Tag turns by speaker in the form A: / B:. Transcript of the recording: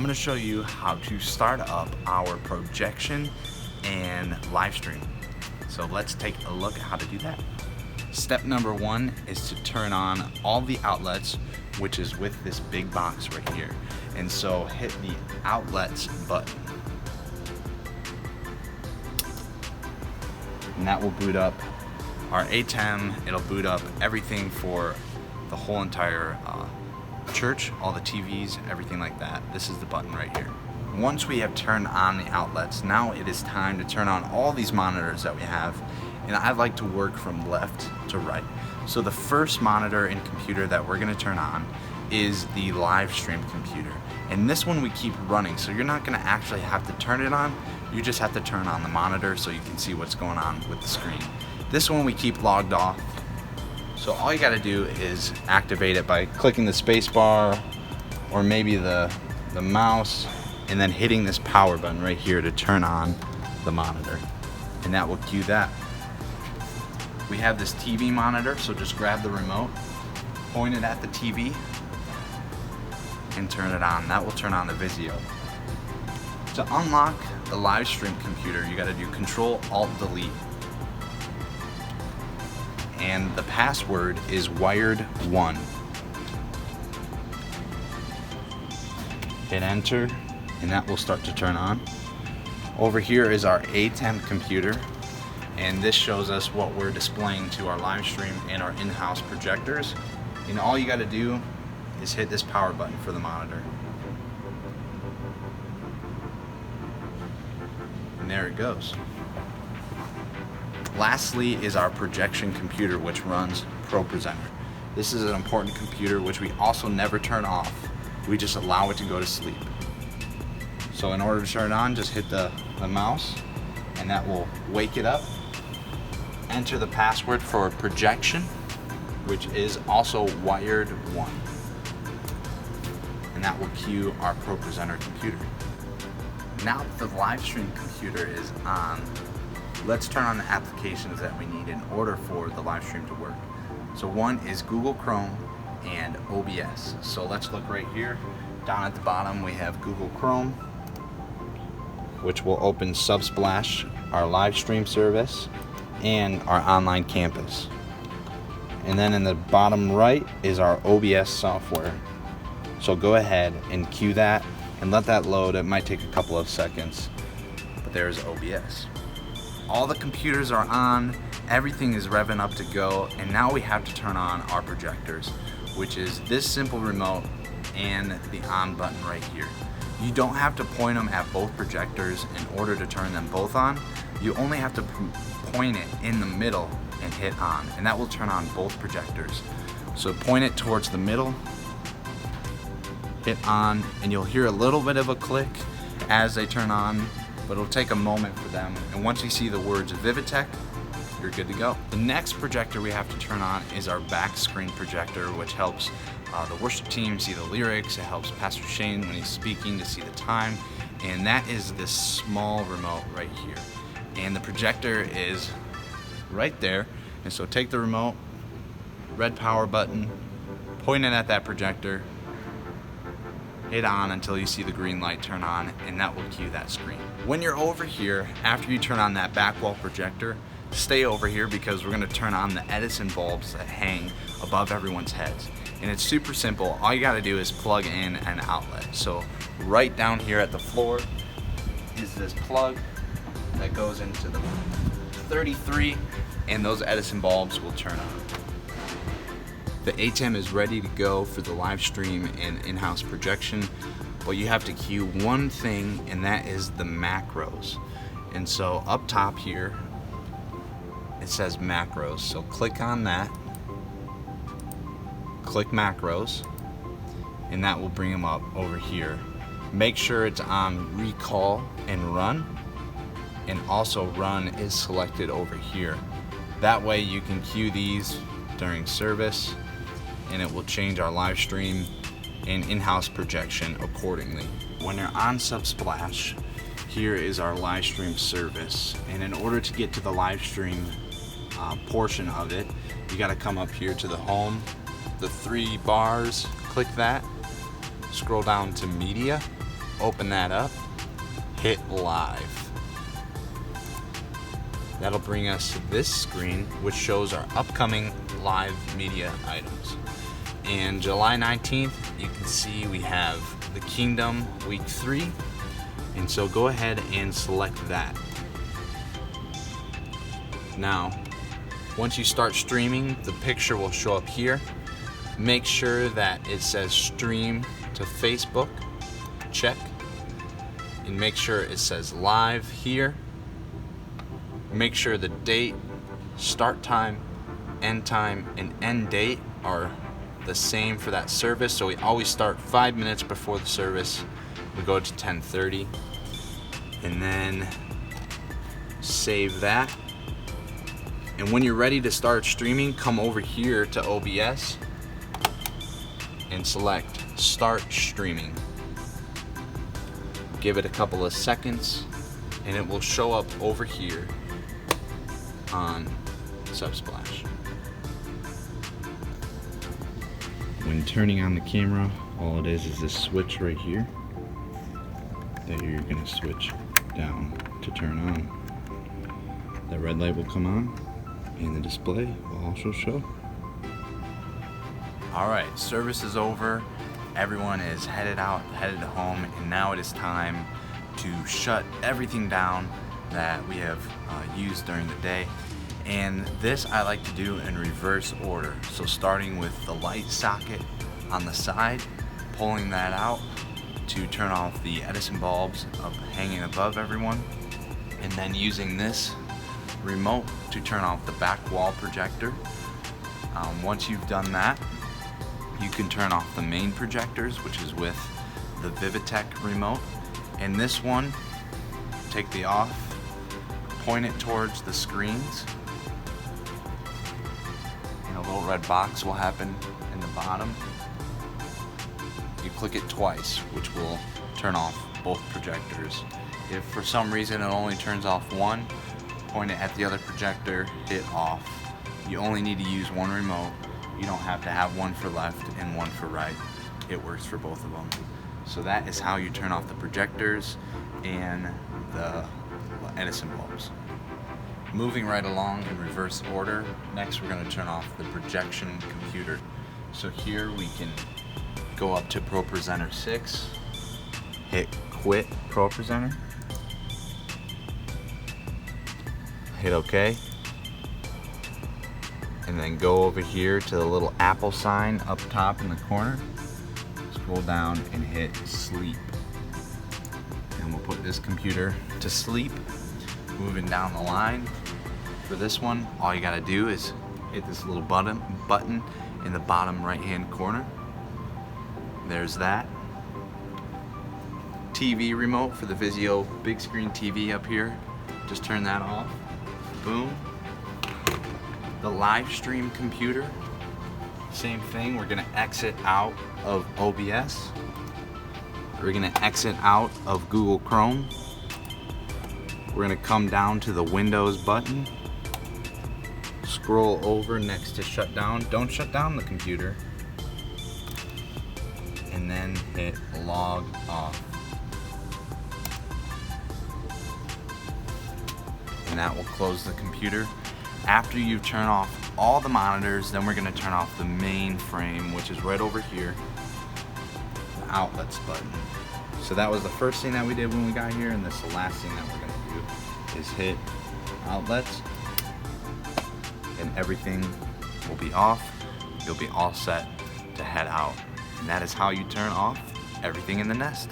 A: I'm going to show you how to start up our projection and live stream. So let's take a look at how to do that. Step number one is to turn on all the outlets, which is with this big box right here. And so hit the outlets button. And that will boot up our ATEM. It'll boot up everything for the whole entire church, all the TVs, everything like that. This is the button right here. Once we have turned on the outlets, now it is time to turn on all these monitors that we have. And I like to work from left to right. So the first monitor and computer that we're gonna turn on is the live stream computer. And this one we keep running, so you're not gonna actually have to turn it on. You just have to turn on the monitor so you can see what's going on with the screen. This one we keep logged off. So all you gotta do is activate it by clicking the space bar or maybe the mouse and then hitting this power button right here to turn on the monitor. And that will cue that. We have this TV monitor, so just grab the remote, point it at the TV, and turn it on. That will turn on the Vizio. To unlock the live stream computer, you gotta do Control-Alt-Delete. And the password is wired1. Hit enter, and that will start to turn on. Over here is our ATEM computer, and this shows us what we're displaying to our live stream and our in-house projectors. And all you gotta do is hit this power button for the monitor. And there it goes. Lastly is our projection computer, which runs ProPresenter. This is an important computer which we also never turn off. We just allow it to go to sleep. So in order to turn it on, just hit the mouse and that will wake it up. Enter the password for projection, which is also wired1. And that will cue our ProPresenter computer. Now that the live stream computer is on, let's turn on the applications that we need in order for the live stream to work. So one is Google Chrome and OBS. So let's look right here. Down at the bottom we have Google Chrome, which will open Subsplash, our live stream service, and our online campus. And then in the bottom right is our OBS software. So go ahead and cue that and let that load. It might take a couple of seconds, but there's OBS. All the computers are on, everything is revving up to go, and now we have to turn on our projectors, which is this simple remote and the on button right here. You don't have to point them at both projectors in order to turn them both on. You only have to point it in the middle and hit on, and that will turn on both projectors. So point it towards the middle, hit on, and you'll hear a little bit of a click as they turn on, but it'll take a moment for them. And once you see the words Vivitech, you're good to go. The next projector we have to turn on is our back screen projector, which helps the worship team see the lyrics. It helps Pastor Shane when he's speaking to see the time. And that is this small remote right here. And the projector is right there. And so take the remote, red power button, point it at that projector, hit on until you see the green light turn on, and that will cue that screen. When you're over here, after you turn on that back wall projector, stay over here because we're gonna turn on the Edison bulbs that hang above everyone's heads. And it's super simple. All you gotta do is plug in an outlet. So right down here at the floor is this plug that goes into the 33, and those Edison bulbs will turn on. The ATEM is ready to go for the live stream and in-house projection, but you have to cue one thing, and that is the macros. And so up top here, it says macros. So click on that, click macros, and that will bring them up over here. Make sure it's on recall and run, and also run is selected over here. That way you can cue these during service, and it will change our live stream and in-house projection accordingly. When you're on Subsplash, here is our live stream service, and in order to get to the live stream portion of it, you got to come up here to the home, the three bars, click that, scroll down to media, open that up, hit live. That'll bring us to this screen, which shows our upcoming live media items. And July 19th, you can see we have the Kingdom Week 3. And so go ahead and select that. Now, once you start streaming, the picture will show up here. Make sure that it says stream to Facebook, check. And make sure it says live here. Make sure the date, start time, and end date are the same for that service. So we always start 5 minutes before the service. We go to 10:30 and then save that. And when you're ready to start streaming, come over here to OBS and select start streaming. Give it a couple of seconds and it will show up over here on Subsplash. When turning on the camera, all it is this switch right here that you're going to switch down to turn on. The red light will come on and the display will also show. Alright, service is over. Everyone is headed home, and now it is time to shut everything down that we have used during the day. And this I like to do in reverse order. So starting with the light socket on the side, pulling that out to turn off the Edison bulbs hanging above everyone, and then using this remote to turn off the back wall projector. Once you've done that, you can turn off the main projectors, which is with the Vivitech remote. And this one, take the off, point it towards the screens, and a little red box will happen in the bottom. You click it twice, which will turn off both projectors. If for some reason it only turns off one, point it at the other projector, hit off. You only need to use one remote. You don't have to have one for left and one for right. It works for both of them. So that is how you turn off the projectors and the Edison bulbs. Moving right along in reverse order, next we're going to turn off the projection computer. So here we can go up to ProPresenter 6, hit quit ProPresenter, hit OK, and then go over here to the little Apple sign up top in the corner, scroll down and hit sleep, and we'll put this computer to sleep. Moving down the line, for this one, all you gotta do is hit this little button in the bottom right hand corner. There's that. TV remote for the Vizio big screen TV up here, just turn that off. Boom. The Livestream computer, same thing. We're gonna exit out of OBS. We're gonna exit out of Google Chrome. We're gonna come down to the Windows button, scroll over next to shut down. Don't shut down the computer, and then hit log off. And that will close the computer. After you turn off all the monitors, then we're going to turn off the main frame, which is right over here, the outlets button. So that was the first thing that we did when we got here, and this is the last thing that we're going to do is hit outlets, and everything will be off. You'll be all set to head out. And that is how you turn off everything in the Nest.